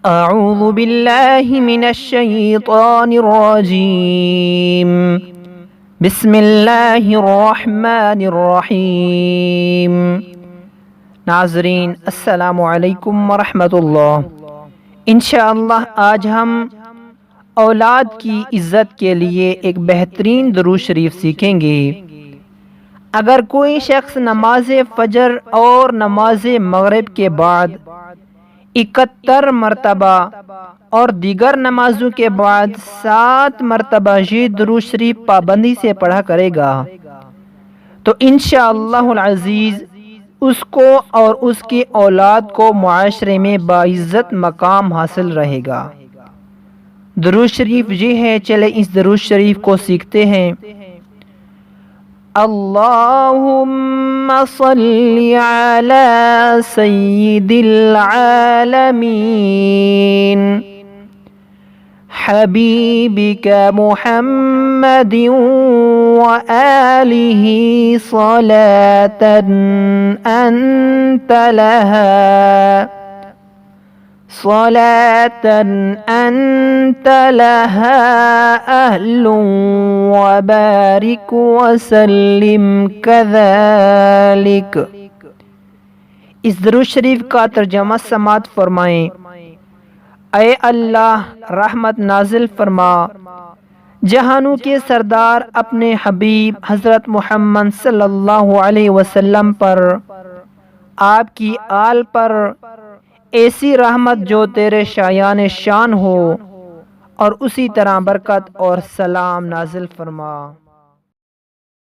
اعوذ باللہ من الشیطان الرجیم بسم اللہ الرحمن الرحیم۔ ناظرین السلام علیکم ورحمۃ اللہ۔ انشاءاللہ آج ہم اولاد کی عزت کے لیے ایک بہترین درود شریف سیکھیں گے۔ اگر کوئی شخص نماز فجر اور نماز مغرب کے بعد 71 مرتبہ اور دیگر نمازوں کے بعد 7 مرتبہ یہ درود شریف پابندی سے پڑھا کرے گا تو انشاءاللہ العزیز اس کو اور اس کی اولاد کو معاشرے میں باعزت مقام حاصل رہے گا۔ درود شریف یہ ہے، چلے اس درود شریف کو سیکھتے ہیں۔ اللہم صلی علی سید العالمین حبیبک محمد وآلہ صلاة أنت لها أهل وبارك وسلم كذلك۔ اس درود شریف کا ترجمہ سماعت فرمائیں۔ اے اللہ رحمت نازل فرما، جہانوں کے سردار اپنے حبیب حضرت محمد صلی اللہ علیہ وسلم پر، آپ کی آل پر ایسی رحمت جو تیرے شایان شان ہو، اور اسی طرح برکت اور سلام نازل فرما۔